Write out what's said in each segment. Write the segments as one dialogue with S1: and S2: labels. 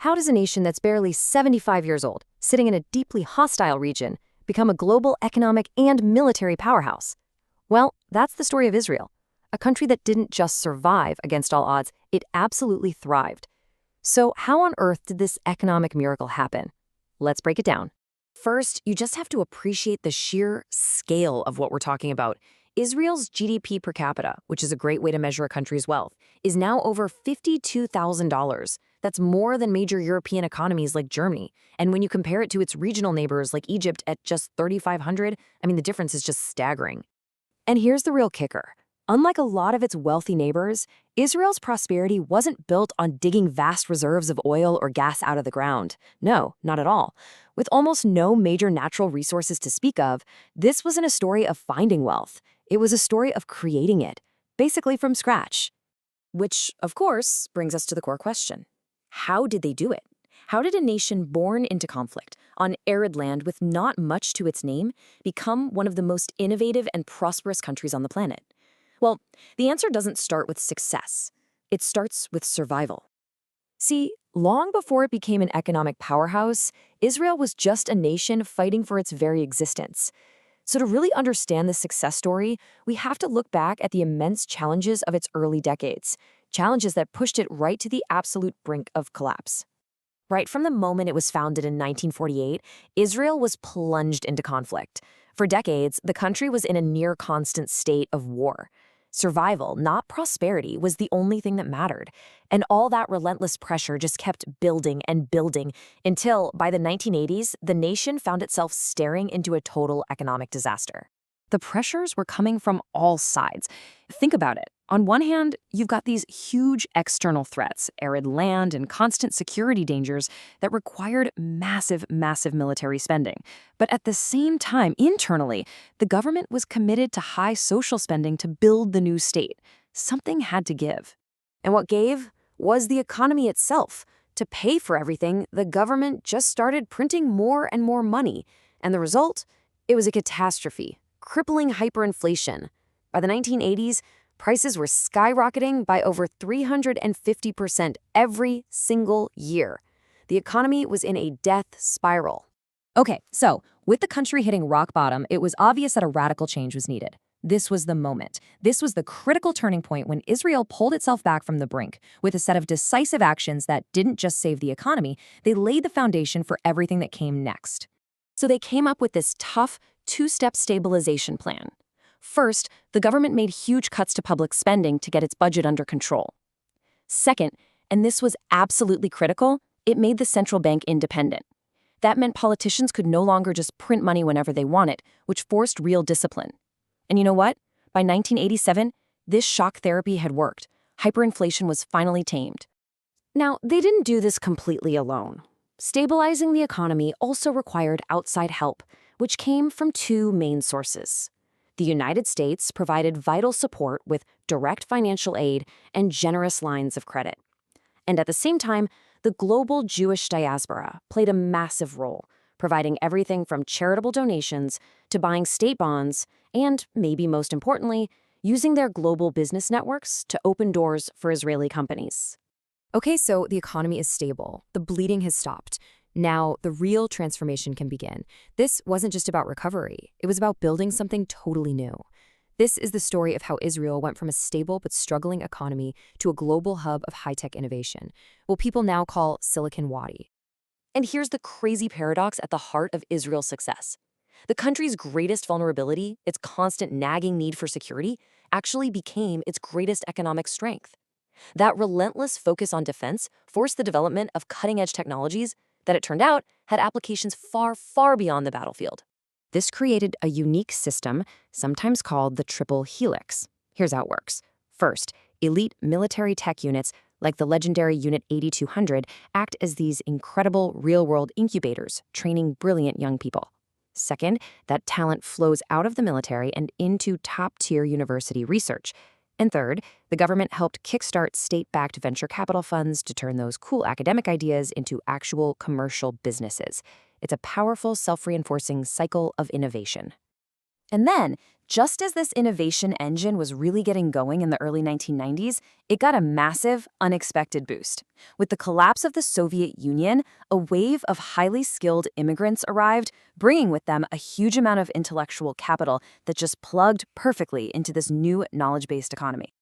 S1: How does a nation that's barely 75 years old, sitting in a deeply hostile region, become a global economic and military powerhouse? Well, that's the story of Israel, a country that didn't just survive against all odds, it absolutely thrived. So how on earth did this economic miracle happen? Let's break it down. First, you just have to appreciate the sheer scale of what we're talking about. Israel's GDP per capita, which is a great way to measure a country's wealth, is now over $52,000. That's more than major European economies like Germany. And when you compare it to its regional neighbors like Egypt at just 3,500, the difference is just staggering. And here's the real kicker. Unlike a lot of its wealthy neighbors, Israel's prosperity wasn't built on digging vast reserves of oil or gas out of the ground. No, not at all. With almost no major natural resources to speak of, this wasn't a story of finding wealth. It was a story of creating it, basically from scratch. Which, of course, brings us to the core question. How did they do it? How did a nation born into conflict, on arid land with not much to its name, become one of the most innovative and prosperous countries on the planet? Well, the answer doesn't start with success. It starts with survival. See, long before it became an economic powerhouse, Israel was just a nation fighting for its very existence. So to really understand this success story, we have to look back at the immense challenges of its early decades, challenges that pushed it right to the absolute brink of collapse. Right from the moment it was founded in 1948, Israel was plunged into conflict. For decades, the country was in a near-constant state of war. Survival, not prosperity, was the only thing that mattered. And all that relentless pressure just kept building and building until, by the 1980s, the nation found itself staring into a total economic disaster. The pressures were coming from all sides. Think about it. On one hand, you've got these huge external threats, arid land and constant security dangers that required massive military spending. But at the same time, internally, the government was committed to high social spending to build the new state. Something had to give. And what gave was the economy itself. To pay for everything, the government just started printing more and more money. And the result? It was a catastrophe. Crippling hyperinflation. By the 1980s, prices were skyrocketing by over 350% every single year. The economy was in a death spiral. Okay, so with the country hitting rock bottom, it was obvious that a radical change was needed. This was the moment. This was the critical turning point when Israel pulled itself back from the brink with a set of decisive actions that didn't just save the economy, they laid the foundation for everything that came next. So they came up with this tough, two-step stabilization plan. First, the government made huge cuts to public spending to get its budget under control. Second, and this was absolutely critical, it made the central bank independent. That meant politicians could no longer just print money whenever they wanted, which forced real discipline. And you know what? By 1987, this shock therapy had worked. Hyperinflation was finally tamed. Now, they didn't do this completely alone. Stabilizing the economy also required outside help, which came from two main sources. The United States provided vital support with direct financial aid and generous lines of credit. And at the same time, the global Jewish diaspora played a massive role, providing everything from charitable donations to buying state bonds and, maybe most importantly, using their global business networks to open doors for Israeli companies. Okay, so the economy is stable. The bleeding has stopped. Now, the real transformation can begin. This wasn't just about recovery. It was about building something totally new. This is the story of how Israel went from a stable but struggling economy to a global hub of high-tech innovation, what people now call Silicon Wadi. And here's the crazy paradox at the heart of Israel's success. The country's greatest vulnerability, its constant nagging need for security, actually became its greatest economic strength. That relentless focus on defense forced the development of cutting-edge technologies that, it turned out, had applications far beyond the battlefield. This created a unique system, sometimes called the triple helix. Here's how it works. First, elite military tech units, like the legendary Unit 8200, act as these incredible real-world incubators, training brilliant young people. Second, that talent flows out of the military and into top-tier university research. And third, the government helped kickstart state-backed venture capital funds to turn those cool academic ideas into actual commercial businesses. It's a powerful, self-reinforcing cycle of innovation. And then Just as this innovation engine was really getting going in the early 1990s, it got a massive, unexpected boost. With the collapse of the Soviet Union, a wave of highly skilled immigrants arrived, bringing with them a huge amount of intellectual capital that just plugged perfectly into this new knowledge-based economy.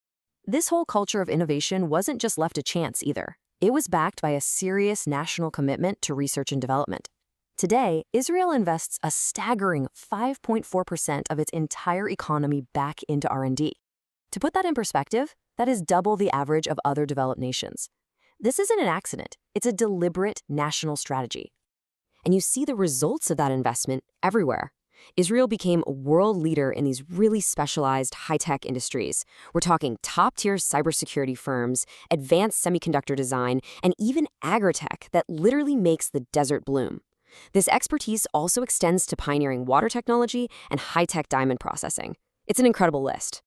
S1: This whole culture of innovation wasn't just left to chance either. It was backed by a serious national commitment to research and development. Today, Israel invests a staggering 5.4% of its entire economy back into R&D. To put that in perspective, that is double the average of other developed nations. This isn't an accident. It's a deliberate national strategy. And you see the results of that investment everywhere. Israel became a world leader in these really specialized high-tech industries. We're talking top-tier cybersecurity firms, advanced semiconductor design, and even agritech that literally makes the desert bloom. This expertise also extends to pioneering water technology and high-tech diamond processing. It's an incredible list.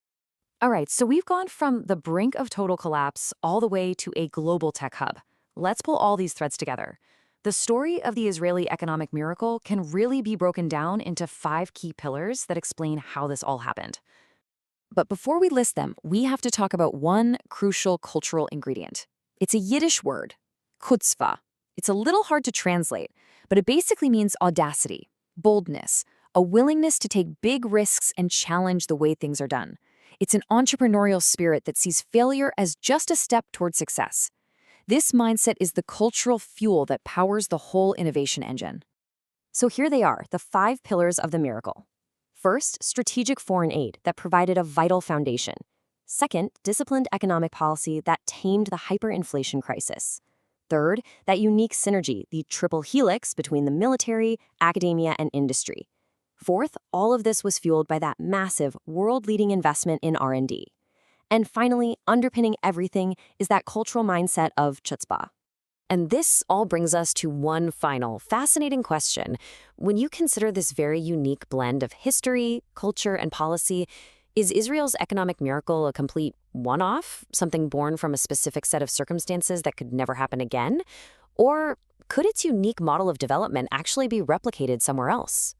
S1: All right, so we've gone from the brink of total collapse all the way to a global tech hub. Let's pull all these threads together. The story of the Israeli economic miracle can really be broken down into 5 key pillars that explain how this all happened. But before we list them, we have to talk about one crucial cultural ingredient. It's a Yiddish word, chutzpah. It's a little hard to translate, but it basically means audacity, boldness, a willingness to take big risks and challenge the way things are done. It's an entrepreneurial spirit that sees failure as just a step toward success. This mindset is the cultural fuel that powers the whole innovation engine. So here they are, the 5 pillars of the miracle. First, strategic foreign aid that provided a vital foundation. Second, disciplined economic policy that tamed the hyperinflation crisis. Third, that unique synergy, the triple helix between the military, academia, and industry. Fourth, all of this was fueled by that massive, world-leading investment in R&D. And finally, underpinning everything is that cultural mindset of chutzpah. And this all brings us to one final, fascinating question. When you consider this very unique blend of history, culture, and policy, is Israel's economic miracle a complete one-off, something born from a specific set of circumstances that could never happen again? Or could its unique model of development actually be replicated somewhere else?